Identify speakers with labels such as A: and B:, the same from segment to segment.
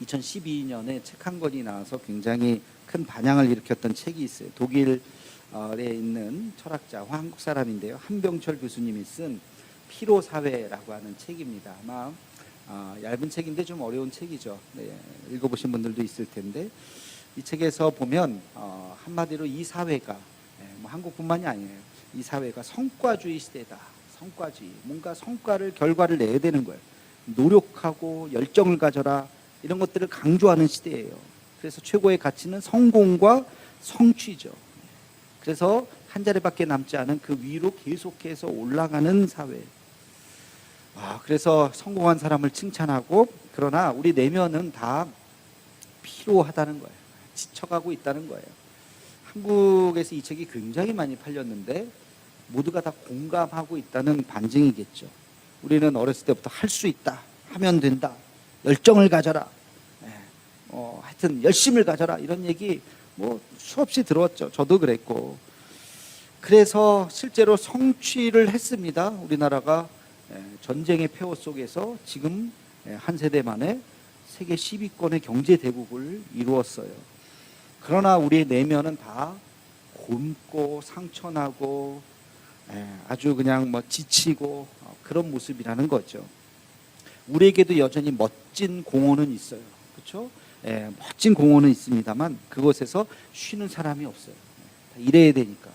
A: 2012년에 책 한 권이 나와서 굉장히 큰 반향을 일으켰던 책이 있어요. 독일에 있는 철학자, 한국 사람인데요. 한병철 교수님이 쓴 피로사회라고 하는 책입니다. 아마 얇은 책인데 좀 어려운 책이죠. 네, 읽어보신 분들도 있을 텐데 이 책에서 보면 한마디로 이 사회가 뭐 한국뿐만이 아니에요. 이 사회가 성과주의 시대다. 성과주의. 뭔가 성과를 결과를 내야 되는 거예요. 노력하고 열정을 가져라. 이런 것들을 강조하는 시대예요. 그래서 최고의 가치는 성공과 성취죠. 그래서 한 자리밖에 남지 않은 그 위로 계속해서 올라가는 사회. 그래서 성공한 사람을 칭찬하고 그러나 우리 내면은 다 피로하다는 거예요. 지쳐가고 있다는 거예요. 한국에서 이 책이 굉장히 많이 팔렸는데 모두가 다 공감하고 있다는 반증이겠죠. 우리는 어렸을 때부터 할 수 있다, 하면 된다, 열정을 가져라, 하여튼 열심을 가져라 이런 얘기 뭐 수없이 들었죠. 저도 그랬고. 그래서 실제로 성취를 했습니다. 우리나라가 전쟁의 폐허 속에서 지금 한 세대 만에 세계 10위권의 경제 대국을 이루었어요. 그러나 우리의 내면은 다 곪고 상처나고 아주 그냥 뭐 지치고 그런 모습이라는 거죠. 우리에게도 여전히 멋진 공원은 있어요. 그렇죠? 멋진 공원은 있습니다만 그곳에서 쉬는 사람이 없어요. 다 일해야 되니까.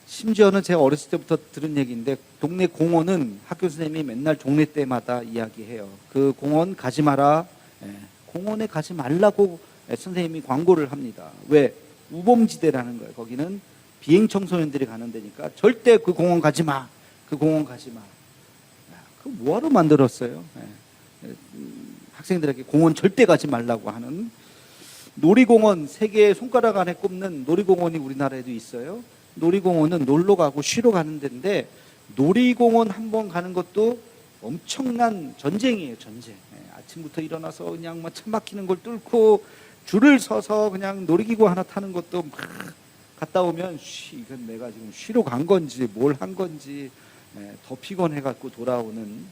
A: 심지어는 제가 어렸을 때부터 들은 얘기인데 동네 공원은 학교 선생님이 맨날 종례 때마다 이야기해요. 그 공원 가지 마라. 공원에 가지 말라고 선생님이 광고를 합니다. 왜? 우범지대라는 거예요. 거기는 비행 청소년들이 가는 데니까 절대 그 공원 가지 마. 그 공원 가지 마. 그 뭐하러 만들었어요? 학생들에게 공원 절대 가지 말라고 하는. 놀이공원, 세계 손가락 안에 꼽는 놀이공원이 우리나라에도 있어요. 놀이공원은 놀러 가고 쉬러 가는 데인데 놀이공원 한번 가는 것도 엄청난 전쟁이에요. 전쟁. 아침부터 일어나서 그냥 막 차 막히는 걸 뚫고 줄을 서서 그냥 놀이기구 하나 타는 것도 막 갔다 오면 이건 내가 지금 쉬러 간 건지 뭘 한 건지 더 피곤해갖고 돌아오는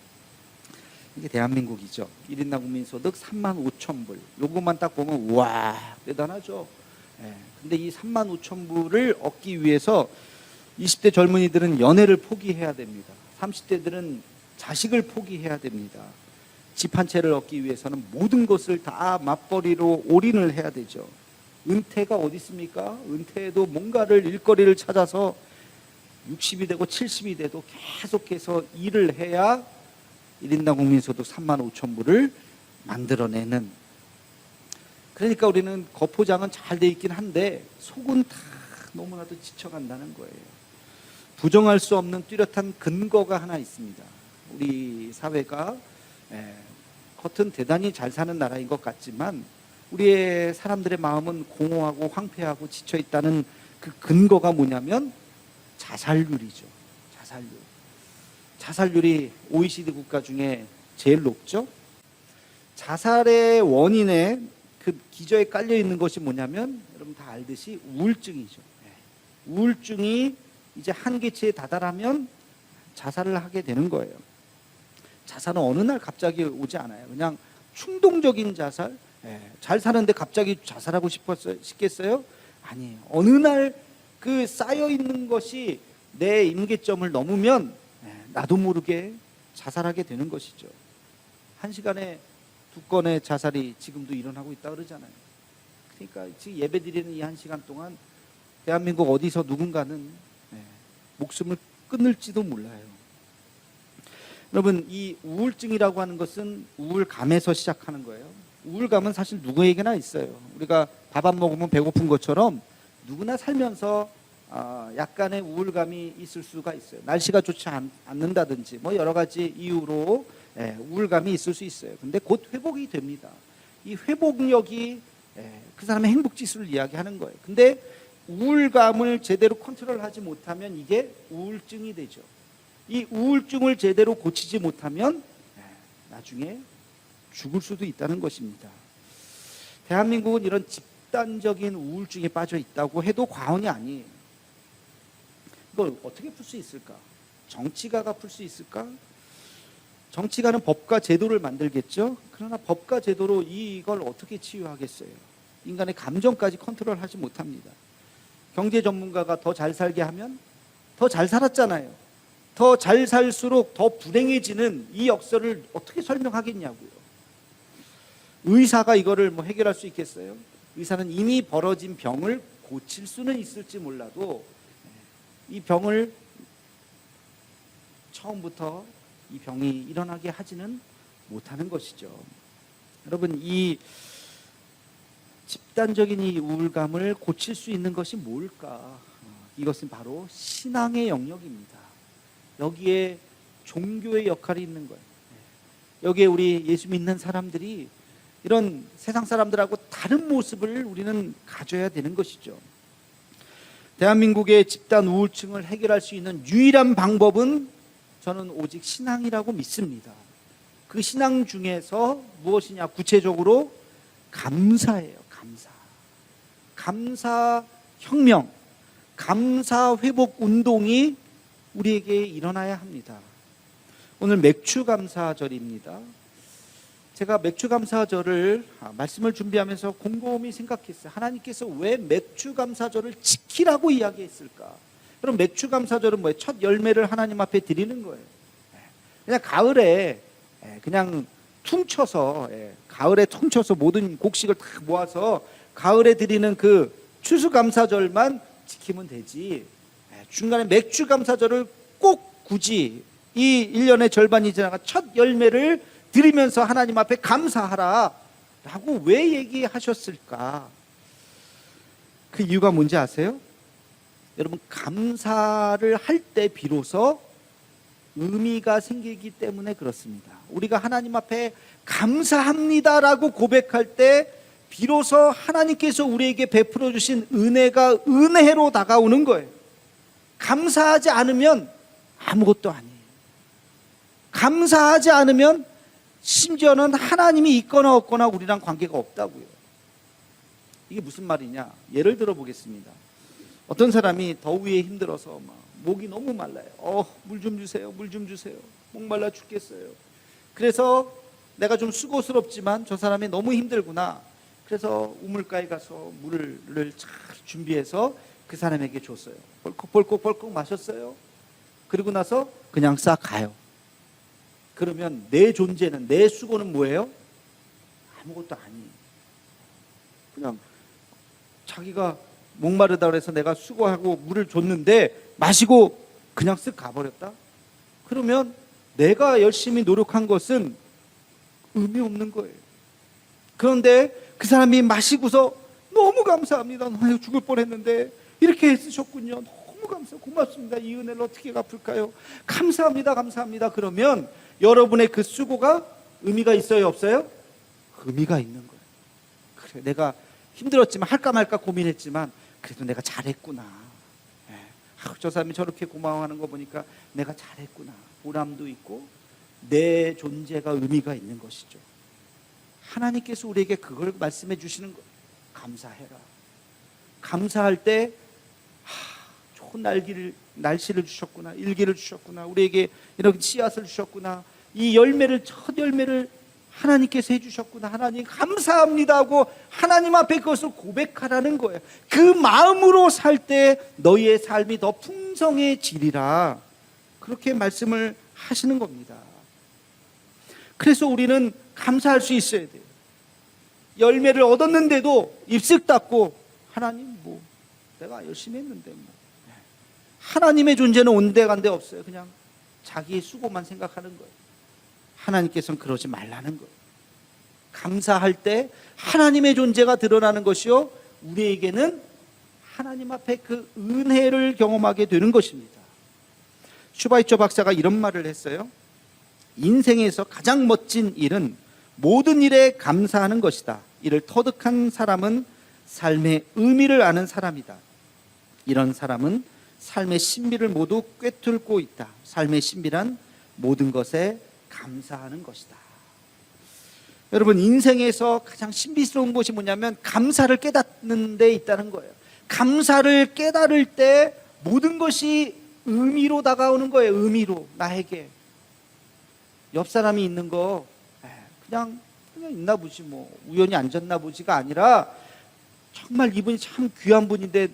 A: 이게 대한민국이죠. 1인당 국민소득 35,000불. 요것만 딱 보면 우와 대단하죠. 근데 이 35,000불을 얻기 위해서 20대 젊은이들은 연애를 포기해야 됩니다. 30대들은 자식을 포기해야 됩니다. 집 한 채를 얻기 위해서는 모든 것을 다 맞벌이로 올인을 해야 되죠. 은퇴가 어디 있습니까? 은퇴에도 뭔가를 일거리를 찾아서 60이 되고 70이 돼도 계속해서 일을 해야 1인당 국민소득 35,000불을 만들어내는. 그러니까 우리는 겉포장은 잘 돼 있긴 한데 속은 다 너무나도 지쳐간다는 거예요. 부정할 수 없는 뚜렷한 근거가 하나 있습니다. 우리 사회가 겉은 대단히 잘 사는 나라인 것 같지만 우리의 사람들의 마음은 공허하고 황폐하고 지쳐있다는 그 근거가 뭐냐면 자살률이죠. 자살률. 자살률이 OECD 국가 중에 제일 높죠. 자살의 원인에 그 기저에 깔려 있는 것이 뭐냐면 여러분 다 알듯이 우울증이죠. 우울증이 이제 한계치에 다다르면 자살을 하게 되는 거예요. 자살은 어느 날 갑자기 오지 않아요. 그냥 충동적인 자살. 잘 사는데 갑자기 자살하고 싶겠어요? 아니에요. 어느 날 그 쌓여 있는 것이 내 임계점을 넘으면 나도 모르게 자살하게 되는 것이죠. 한 시간에 2건의 자살이 지금도 일어나고 있다 그러잖아요. 그러니까 지금 예배드리는 이 한 시간 동안 대한민국 어디서 누군가는 목숨을 끊을지도 몰라요. 여러분, 이 우울증이라고 하는 것은 우울감에서 시작하는 거예요. 우울감은 사실 누구에게나 있어요. 우리가 밥 안 먹으면 배고픈 것처럼 누구나 살면서 약간의 우울감이 있을 수가 있어요. 날씨가 좋지 않는다든지 뭐 여러 가지 이유로 우울감이 있을 수 있어요. 근데 곧 회복이 됩니다. 이 회복력이 그 사람의 행복지수를 이야기하는 거예요. 근데 우울감을 제대로 컨트롤하지 못하면 이게 우울증이 되죠. 이 우울증을 제대로 고치지 못하면 나중에 죽을 수도 있다는 것입니다. 대한민국은 이런 집단적인 우울증에 빠져 있다고 해도 과언이 아니에요. 이걸 어떻게 풀 수 있을까? 정치가가 풀 수 있을까? 정치가는 법과 제도를 만들겠죠. 그러나 법과 제도로 이걸 어떻게 치유하겠어요? 인간의 감정까지 컨트롤하지 못합니다. 경제 전문가가 더 잘 살게 하면 더 잘 살았잖아요. 더 잘 살수록 더 불행해지는 이 역설을 어떻게 설명하겠냐고요. 의사가 이거를 뭐 해결할 수 있겠어요? 의사는 이미 벌어진 병을 고칠 수는 있을지 몰라도 이 병을 처음부터 이 병이 일어나게 하지는 못하는 것이죠. 여러분, 이 집단적인 이 우울감을 고칠 수 있는 것이 뭘까? 이것은 바로 신앙의 영역입니다. 여기에 종교의 역할이 있는 거예요. 여기에 우리 예수 믿는 사람들이 이런 세상 사람들하고 다른 모습을 우리는 가져야 되는 것이죠. 대한민국의 집단 우울증을 해결할 수 있는 유일한 방법은 저는 오직 신앙이라고 믿습니다. 그 신앙 중에서 무엇이냐? 구체적으로 감사예요. 감사 혁명, 감사 회복 운동이 우리에게 일어나야 합니다. 오늘 맥주 감사절입니다. 제가 맥주 감사절을 말씀을 준비하면서 곰곰이 생각했어요. 하나님께서 왜 맥주 감사절을 지키라고 이야기했을까? 그럼 맥주 감사절은 뭐예요? 첫 열매를 하나님 앞에 드리는 거예요. 그냥 가을에 그냥 퉁쳐서 가을에 퉁쳐서 모든 곡식을 다 모아서 가을에 드리는 그 추수감사절만 지키면 되지, 중간에 맥주 감사절을 꼭 굳이 이 1년의 절반이 지나가 첫 열매를 드리면서 하나님 앞에 감사하라 라고 왜 얘기하셨을까? 그 이유가 뭔지 아세요? 여러분, 감사를 할 때 비로소 의미가 생기기 때문에 그렇습니다. 우리가 하나님 앞에 감사합니다라고 고백할 때 비로소 하나님께서 우리에게 베풀어 주신 은혜가 은혜로 다가오는 거예요. 감사하지 않으면 아무것도 아니에요. 감사하지 않으면 심지어는 하나님이 있거나 없거나 우리랑 관계가 없다고요. 이게 무슨 말이냐? 예를 들어 보겠습니다. 어떤 사람이 더위에 힘들어서 막 목이 너무 말라요. 물 좀 주세요. 물 좀 주세요. 목 말라 죽겠어요. 그래서 내가 좀 수고스럽지만 저 사람이 너무 힘들구나. 그래서 우물가에 가서 물을 잘 준비해서 그 사람에게 줬어요. 벌컥 마셨어요. 그리고 나서 그냥 싹 가요. 그러면 내 존재는, 내 수고는 뭐예요? 아무것도 아니에요. 그냥 자기가 목마르다 그래서 내가 수고하고 물을 줬는데 마시고 그냥 쓱 가버렸다? 그러면 내가 열심히 노력한 것은 의미 없는 거예요. 그런데 그 사람이 마시고서 너무 감사합니다. 나 죽을 뻔했는데 이렇게 애쓰셨군요. 너무 감사해요. 고맙습니다. 이 은혜를 어떻게 갚을까요? 감사합니다. 그러면 여러분의 그 수고가 의미가 있어요, 없어요? 의미가 있는 거예요. 그래, 내가 힘들었지만 할까 말까 고민했지만 그래도 내가 잘했구나. 저 사람이 저렇게 고마워하는 거 보니까 내가 잘했구나. 보람도 있고 내 존재가 의미가 있는 것이죠. 하나님께서 우리에게 그걸 말씀해 주시는 거예요. 감사해라. 감사할 때 좋은 날씨를 주셨구나. 일기를 주셨구나. 우리에게 이렇게 씨앗을 주셨구나. 이 열매를, 첫 열매를 하나님께서 해주셨구나. 하나님 감사합니다 하고 하나님 앞에 그것을 고백하라는 거예요. 그 마음으로 살 때 너희의 삶이 더 풍성해지리라. 그렇게 말씀을 하시는 겁니다. 그래서 우리는 감사할 수 있어야 돼요. 열매를 얻었는데도 입쓱 닫고 하나님 내가 열심히 했는데 하나님의 존재는 온데간데 없어요. 그냥 자기의 수고만 생각하는 거예요. 하나님께서는 그러지 말라는 거예요. 감사할 때 하나님의 존재가 드러나는 것이요, 우리에게는 하나님 앞에 그 은혜를 경험하게 되는 것입니다. 슈바이처 박사가 이런 말을 했어요. 인생에서 가장 멋진 일은 모든 일에 감사하는 것이다. 이를 터득한 사람은 삶의 의미를 아는 사람이다. 이런 사람은 삶의 신비를 모두 꿰뚫고 있다. 삶의 신비란 모든 것에 감사하는 것이다. 여러분, 인생에서 가장 신비스러운 것이 뭐냐면 감사를 깨닫는 데 있다는 거예요. 감사를 깨달을 때 모든 것이 의미로 다가오는 거예요. 의미로, 나에게. 옆 사람이 있는 거 그냥 있나 보지, 뭐 우연히 앉았나 보지가 아니라 정말 이분이 참 귀한 분인데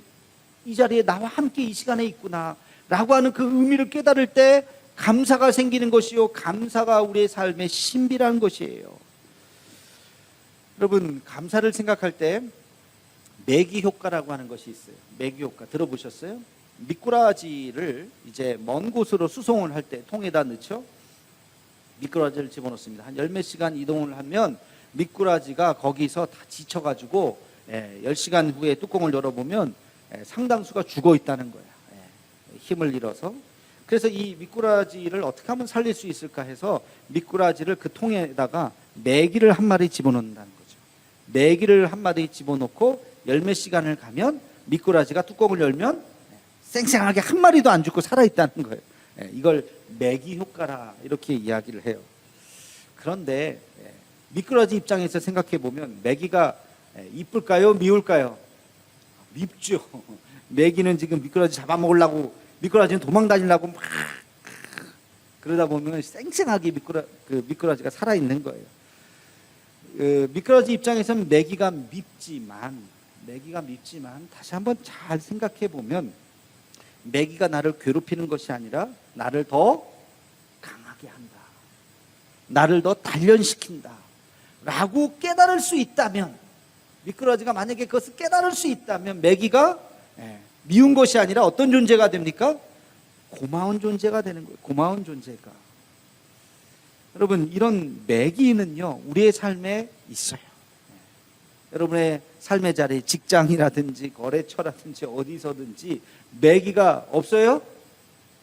A: 이 자리에 나와 함께 이 시간에 있구나 라고 하는 그 의미를 깨달을 때 감사가 생기는 것이요, 감사가 우리의 삶의 신비라는 것이에요. 여러분, 감사를 생각할 때 매기 효과라고 하는 것이 있어요. 매기 효과 들어보셨어요? 미꾸라지를 이제 먼 곳으로 수송을 할 때 통에다 넣죠. 미꾸라지를 집어넣습니다. 한 열 몇 시간 이동을 하면 미꾸라지가 거기서 다 지쳐가지고 10시간 후에 뚜껑을 열어보면 상당수가 죽어 있다는 거야. 힘을 잃어서. 그래서 이 미꾸라지를 어떻게 하면 살릴 수 있을까 해서 미꾸라지를 그 통에다가 메기를 한 마리 집어넣는다는 거죠. 메기를 한 마리 집어넣고 열 몇 시간을 가면 미꾸라지가 뚜껑을 열면 쌩쌩하게 한 마리도 안 죽고 살아있다는 거예요. 이걸 메기 효과라 이렇게 이야기를 해요. 그런데 미꾸라지 입장에서 생각해 보면 메기가 이쁠까요? 미울까요? 밉죠. 메기는 지금 미꾸라지 잡아먹으려고, 미꾸라지는 도망 다니려고 막 그러다 보면 쌩쌩하게 미꾸라지가 살아있는 거예요. 미꾸라지 입장에서는 메기가 밉지만 다시 한번 잘 생각해 보면 메기가 나를 괴롭히는 것이 아니라 나를 더 강하게 한다, 나를 더 단련시킨다 라고 깨달을 수 있다면, 미꾸라지가 만약에 그것을 깨달을 수 있다면 메기가 미운 것이 아니라 어떤 존재가 됩니까? 고마운 존재가 되는 거예요. 고마운 존재가. 여러분, 이런 메기는요 우리의 삶에 있어요. 여러분의 삶의 자리, 직장이라든지 거래처라든지 어디서든지 메기가 없어요?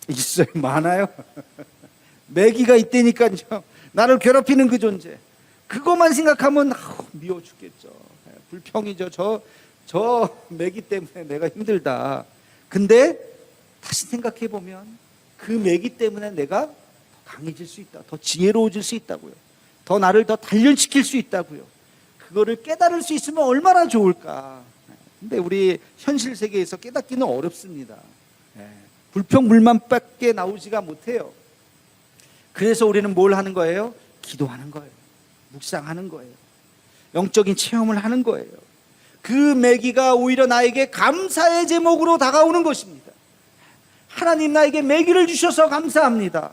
A: 있어요. 많아요. 메기가 있다니까요. 나를 괴롭히는 그 존재, 그것만 생각하면 미워 죽겠죠. 불평이죠. 저 메기 때문에 내가 힘들다. 근데 다시 생각해 보면 그 메기 때문에 내가 더 강해질 수 있다, 더 지혜로워질 수 있다고요, 더 나를 더 단련시킬 수 있다고요. 그거를 깨달을 수 있으면 얼마나 좋을까. 근데 우리 현실 세계에서 깨닫기는 어렵습니다. 불평불만밖에 나오지가 못해요. 그래서 우리는 뭘 하는 거예요? 기도하는 거예요. 묵상하는 거예요. 영적인 체험을 하는 거예요. 그 메기가 오히려 나에게 감사의 제목으로 다가오는 것입니다. 하나님, 나에게 메기를 주셔서 감사합니다.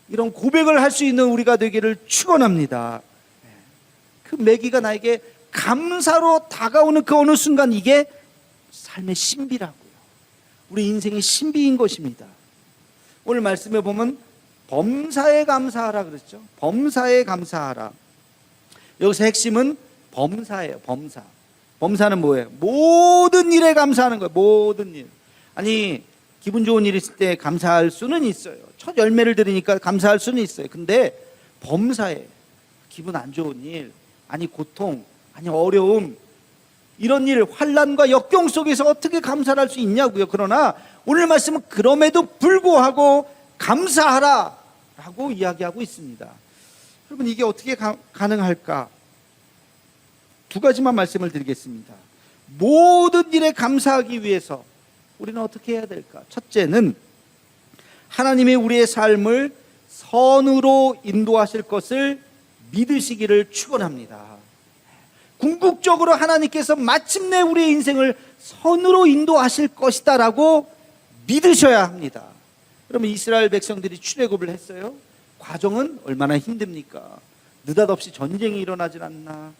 A: 이런 고백을 할 수 있는 우리가 되기를 축원합니다. 그 메기가 나에게 감사로 다가오는 그 어느 순간, 이게 삶의 신비라고요. 우리 인생의 신비인 것입니다. 오늘 말씀에 보면 범사에 감사하라 그랬죠. 범사에 감사하라. 여기서 핵심은 범사예요. 범사. 범사는 뭐예요? 모든 일에 감사하는 거예요. 모든 일. 아니, 기분 좋은 일 있을 때 감사할 수는 있어요. 첫 열매를 들으니까 감사할 수는 있어요. 근데 범사에, 기분 안 좋은 일, 아니 고통, 아니 어려움, 이런 일, 환난과 역경 속에서 어떻게 감사를 할 수 있냐고요. 그러나 오늘 말씀은 그럼에도 불구하고 감사하라 라고 이야기하고 있습니다. 여러분, 이게 어떻게 가능할까? 두 가지만 말씀을 드리겠습니다. 모든 일에 감사하기 위해서 우리는 어떻게 해야 될까? 첫째는 하나님이 우리의 삶을 선으로 인도하실 것을 믿으시기를 축원합니다. 궁극적으로 하나님께서 마침내 우리의 인생을 선으로 인도하실 것이다 라고 믿으셔야 합니다. 그러면 이스라엘 백성들이 출애굽을 했어요. 과정은 얼마나 힘듭니까? 느닷없이 전쟁이 일어나질 않나,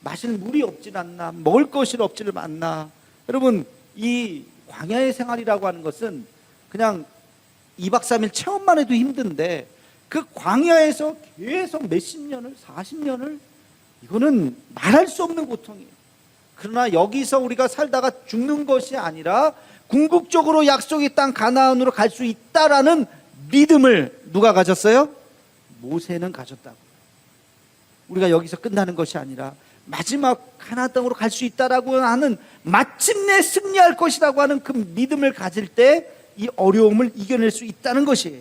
A: 마실 물이 없질 않나, 먹을 것이 없지를 않나. 여러분, 이 광야의 생활이라고 하는 것은 그냥 2박 3일 체험만 해도 힘든데 그 광야에서 계속 몇십 년을, 40년을, 이거는 말할 수 없는 고통이에요. 그러나 여기서 우리가 살다가 죽는 것이 아니라 궁극적으로 약속의 땅 가나안으로 갈 수 있다라는 믿음을 누가 가졌어요? 모세는 가졌다고요. 우리가 여기서 끝나는 것이 아니라 마지막 가나안 땅으로 갈 수 있다라고 하는, 마침내 승리할 것이라고 하는 그 믿음을 가질 때 이 어려움을 이겨낼 수 있다는 것이에요.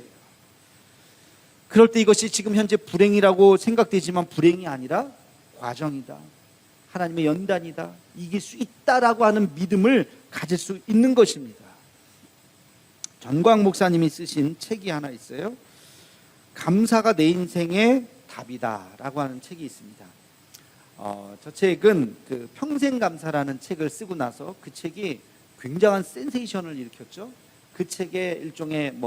A: 그럴 때 이것이 지금 현재 불행이라고 생각되지만 불행이 아니라 과정이다, 하나님의 연단이다, 이길 수 있다라고 하는 믿음을 가질 수 있는 것입니다. 전광 목사님이 쓰신 책이 하나 있어요. 감사가 내 인생의 답이다라고 하는 책이 있습니다. 저 책은 그 평생감사라는 책을 쓰고 나서 그 책이 굉장한 센세이션을 일으켰죠. 그 책의 일종의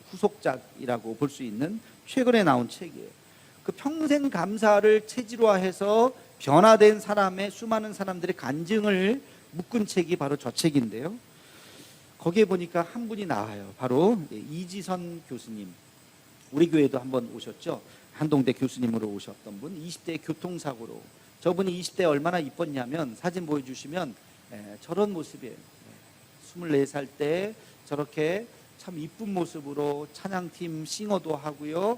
A: 후속작이라고 볼 수 있는 최근에 나온 책이에요. 그 평생감사를 체질화해서 변화된 사람의 수많은 사람들의 간증을 묶은 책이 바로 저 책인데요. 거기에 보니까 한 분이 나와요. 바로 이지선 교수님. 우리 교회도 한번 오셨죠. 한동대 교수님으로 오셨던 분. 20대 교통사고로. 저분이 20대에 얼마나 이뻤냐면 사진 보여주시면 저런 모습이에요. 24살 때 저렇게 참 이쁜 모습으로 찬양팀 싱어도 하고요.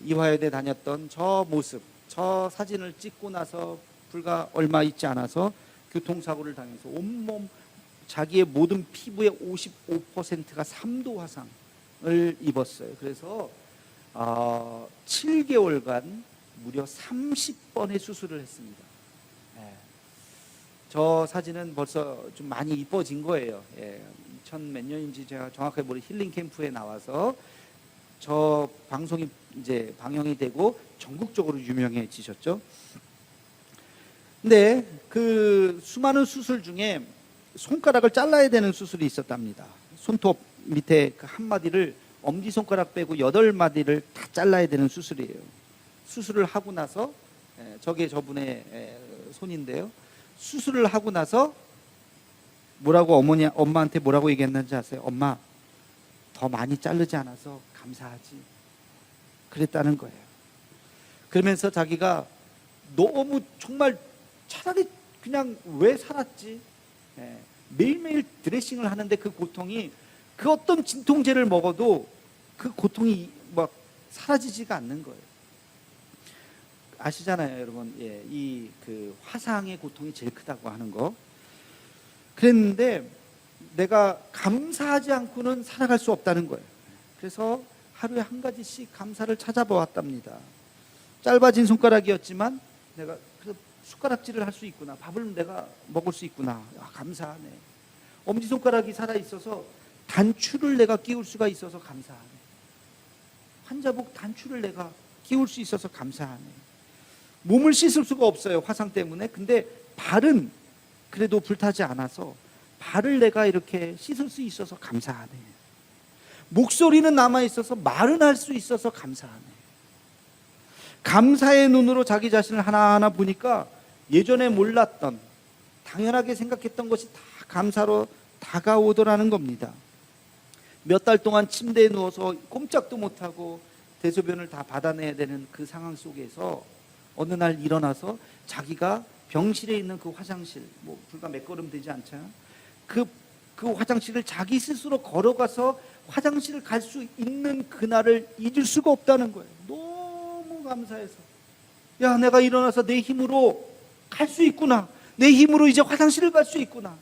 A: 이화여대 다녔던 저 모습, 저 사진을 찍고 나서 불과 얼마 있지 않아서 교통사고를 당해서 온몸 자기의 모든 피부의 55%가 3도 화상을 입었어요. 그래서 7개월간 무려 30번의 수술을 했습니다. 저 사진은 벌써 좀 많이 이뻐진 거예요. 2000 몇 년인지 제가 정확하게 모르 힐링 캠프에 나와서 저 방송이 이제 방영이 되고 전국적으로 유명해지셨죠. 근데 그 수많은 수술 중에 손가락을 잘라야 되는 수술이 있었답니다. 손톱 밑에 그 한 마디를 엄지손가락 빼고 8마디를 다 잘라야 되는 수술이에요. 수술을 하고 나서 저게 저분의 손인데요. 수술을 하고 나서 뭐라고 엄마한테 뭐라고 얘기했는지 아세요? 엄마, 더 많이 자르지 않아서 감사하지. 그랬다는 거예요. 그러면서 자기가 너무 정말 차라리 그냥 왜 살았지? 매일매일 드레싱을 하는데 그 고통이 그 어떤 진통제를 먹어도 그 고통이 막 사라지지가 않는 거예요. 아시잖아요, 여러분. 이 그 화상의 고통이 제일 크다고 하는 거. 그랬는데 내가 감사하지 않고는 살아갈 수 없다는 거예요. 그래서 하루에 한 가지씩 감사를 찾아보았답니다. 짧아진 손가락이었지만 내가 숟가락질을 할 수 있구나. 밥을 내가 먹을 수 있구나. 감사하네. 엄지손가락이 살아있어서 단추를 내가 끼울 수가 있어서 감사하네. 환자복 단추를 내가 끼울 수 있어서 감사하네. 몸을 씻을 수가 없어요, 화상 때문에. 근데 발은 그래도 불타지 않아서 발을 내가 이렇게 씻을 수 있어서 감사하네. 목소리는 남아있어서 말은 할 수 있어서 감사하네. 감사의 눈으로 자기 자신을 하나하나 보니까 예전에 몰랐던, 당연하게 생각했던 것이 다 감사로 다가오더라는 겁니다. 몇 달 동안 침대에 누워서 꼼짝도 못하고 대소변을 다 받아내야 되는 그 상황 속에서 어느 날 일어나서 자기가 병실에 있는 그 화장실, 불과 몇 걸음 되지 않잖아요. 그 화장실을 자기 스스로 걸어가서 화장실을 갈 수 있는 그날을 잊을 수가 없다는 거예요. 너무 감사해서, 야, 내가 일어나서 내 힘으로 갈 수 있구나. 내 힘으로 이제 화장실을 갈 수 있구나.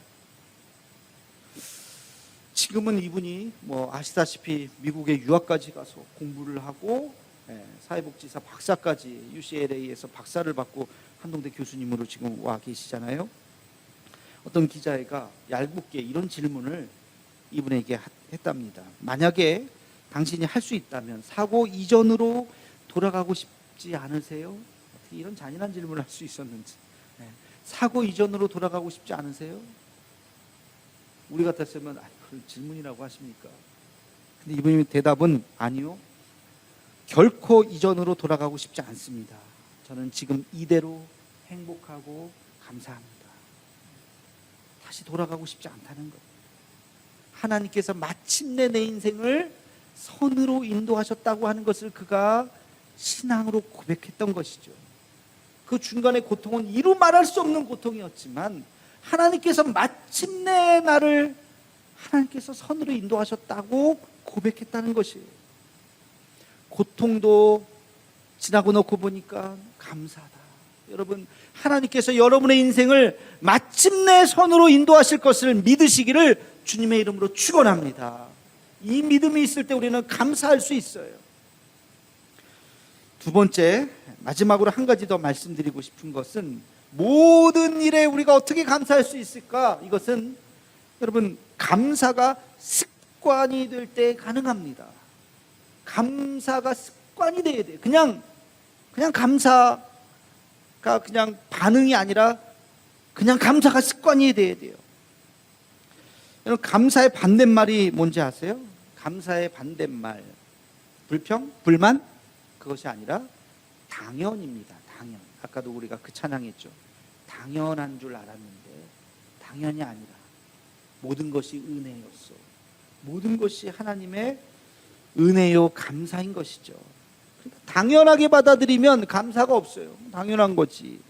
A: 지금은 이분이 아시다시피 미국에 유학까지 가서 공부를 하고 사회복지사 박사까지 UCLA에서 박사를 받고 한동대 교수님으로 지금 와 계시잖아요. 어떤 기자가 얄궂게 이런 질문을 이분에게 했답니다. 만약에 당신이 할 수 있다면 사고 이전으로 돌아가고 싶지 않으세요? 어떻게 이런 잔인한 질문을 할 수 있었는지. 사고 이전으로 돌아가고 싶지 않으세요? 우리 같았으면 그런 질문이라고 하십니까? 근데 이분의 대답은 아니요. 결코 이전으로 돌아가고 싶지 않습니다. 저는 지금 이대로 행복하고 감사합니다. 다시 돌아가고 싶지 않다는 것. 하나님께서 마침내 내 인생을 선으로 인도하셨다고 하는 것을 그가 신앙으로 고백했던 것이죠. 그 중간의 고통은 이루 말할 수 없는 고통이었지만 하나님께서 마침내 나를 하나님께서 선으로 인도하셨다고 고백했다는 것이에요. 고통도 지나고 놓고 보니까 감사하다. 여러분, 하나님께서 여러분의 인생을 마침내 선으로 인도하실 것을 믿으시기를 주님의 이름으로 축원합니다. 이 믿음이 있을 때 우리는 감사할 수 있어요. 두 번째, 마지막으로 한 가지 더 말씀드리고 싶은 것은 모든 일에 우리가 어떻게 감사할 수 있을까? 이것은 여러분, 감사가 습관이 될 때 가능합니다. 감사가 습관이 돼야 돼요. 그냥 감사가 그냥 반응이 아니라 그냥 감사가 습관이 돼야 돼요. 여러분, 감사의 반대말이 뭔지 아세요? 감사의 반대말, 불평, 불만, 그것이 아니라 당연입니다. 당연. 아까도 우리가 그 찬양했죠. 당연한 줄 알았는데 당연이 아니라 모든 것이 은혜였어. 모든 것이 하나님의 은혜요 감사인 것이죠. 그러니까 당연하게 받아들이면 감사가 없어요. 당연한 거지.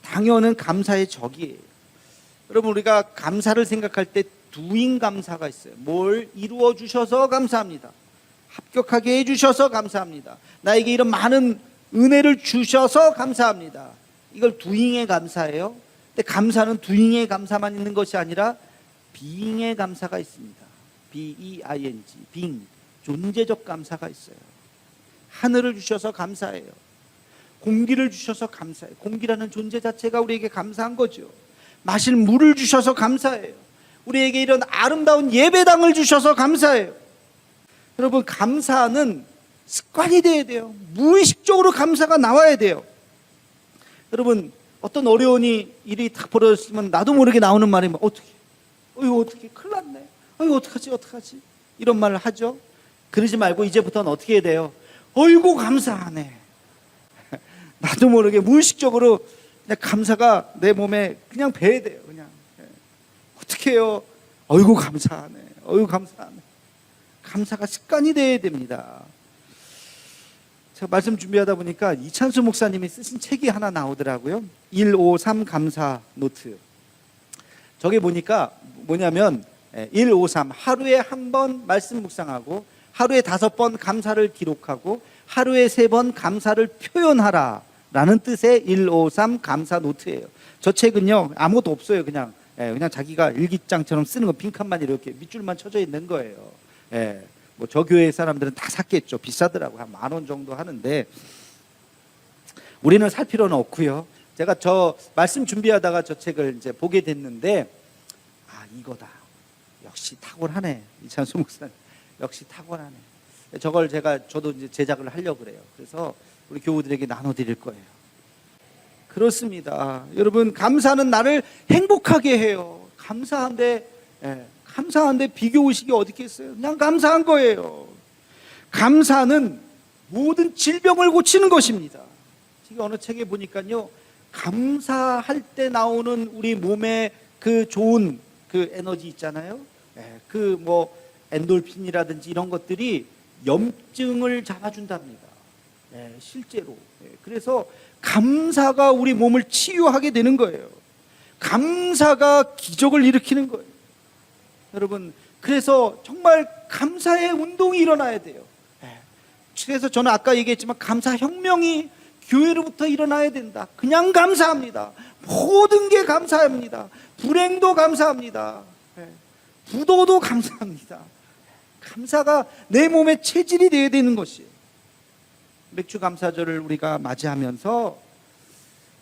A: 당연은 감사의 적이에요. 여러분, 우리가 감사를 생각할 때 두인 감사가 있어요. 뭘 이루어 주셔서 감사합니다. 합격하게 해주셔서 감사합니다. 나에게 이런 많은 은혜를 주셔서 감사합니다. 이걸 두잉의 감사예요. 근데 감사는 두잉의 감사만 있는 것이 아니라 비잉의 감사가 있습니다. B-E-I-N-G, 빙, 존재적 감사가 있어요. 하늘을 주셔서 감사해요. 공기를 주셔서 감사해요. 공기라는 존재 자체가 우리에게 감사한 거죠. 마실 물을 주셔서 감사해요. 우리에게 이런 아름다운 예배당을 주셔서 감사해요. 여러분, 감사는 습관이 돼야 돼요. 무의식적으로 감사가 나와야 돼요. 여러분, 어떤 어려운 일이 딱 벌어졌으면 나도 모르게 나오는 말이 뭐, 어떻게 큰일 났네, 어떡하지 이런 말을 하죠. 그러지 말고 이제부터는 어떻게 해야 돼요? 어이구 감사하네. 나도 모르게 무의식적으로 그냥 감사가 내 몸에 그냥 배야 돼요. 그냥 어떻게 해요? 어이구 감사하네, 어이구 감사하네. 감사가 습관이 돼야 됩니다. 제가 말씀 준비하다 보니까 이찬수 목사님이 쓰신 책이 하나 나오더라고요. 153 감사 노트. 저게 보니까 뭐냐면 153, 하루에 한 번 말씀 묵상하고 하루에 5번 감사를 기록하고 하루에 3번 감사를 표현하라 라는 뜻의 153 감사 노트예요. 저 책은요 아무것도 없어요. 그냥 자기가 일기장처럼 쓰는 거 빈칸만 이렇게 밑줄만 쳐져 있는 거예요. 뭐 저 교회 사람들은 다 샀겠죠. 비싸더라고. 한 10,000원 정도 하는데 우리는 살 필요는 없고요. 제가 저 말씀 준비하다가 저 책을 이제 보게 됐는데 이거다. 역시 탁월하네. 이찬수 목사님. 역시 탁월하네. 저걸 저도 이제 제작을 하려고 그래요. 그래서 우리 교우들에게 나눠드릴 거예요. 그렇습니다. 여러분, 감사는 나를 행복하게 해요. 감사한데 비교 의식이 어디 있겠어요? 그냥 감사한 거예요. 감사는 모든 질병을 고치는 것입니다. 지금 어느 책에 보니까요, 감사할 때 나오는 우리 몸에 그 좋은 그 에너지 있잖아요. 그 뭐 엔돌핀이라든지 이런 것들이 염증을 잡아준답니다. 실제로. 그래서 감사가 우리 몸을 치유하게 되는 거예요. 감사가 기적을 일으키는 거예요. 여러분, 그래서 정말 감사의 운동이 일어나야 돼요. 그래서 저는 아까 얘기했지만 감사혁명이 교회로부터 일어나야 된다. 그냥 감사합니다. 모든 게 감사합니다. 불행도 감사합니다. 부도도 감사합니다. 감사가 내 몸의 체질이 되어야 되는 것이에요. 맥주 감사절을 우리가 맞이하면서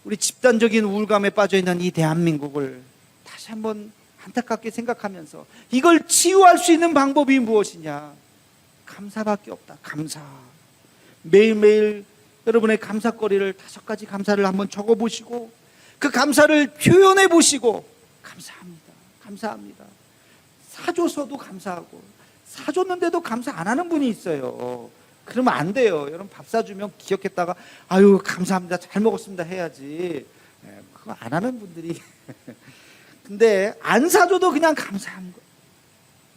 A: 우리 집단적인 우울감에 빠져있는 이 대한민국을 다시 한번 안타깝게 생각하면서 이걸 치유할 수 있는 방법이 무엇이냐? 감사밖에 없다. 감사. 매일매일 여러분의 감사거리를 5가지 감사를 한번 적어보시고 그 감사를 표현해 보시고 감사합니다. 사줘서도 감사하고 사줬는데도 감사 안 하는 분이 있어요. 그러면 안 돼요. 여러분, 밥 사주면 기억했다가 아유 감사합니다, 잘 먹었습니다 해야지. 그거 안 하는 분들이 근데 안 사줘도 그냥 감사한 거.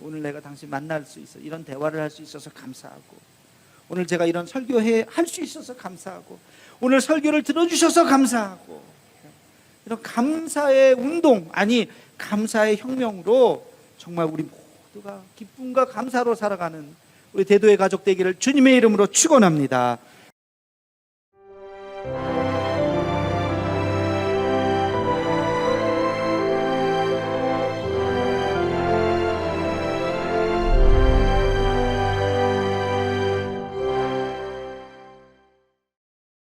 A: 오늘 내가 당신 만날 수 있어, 이런 대화를 할 수 있어서 감사하고, 오늘 제가 이런 설교회 할 수 있어서 감사하고, 오늘 설교를 들어주셔서 감사하고, 이런 감사의 운동, 아니 감사의 혁명으로 정말 우리 모두가 기쁨과 감사로 살아가는 우리 대도의 가족 되기를 주님의 이름으로 축원합니다.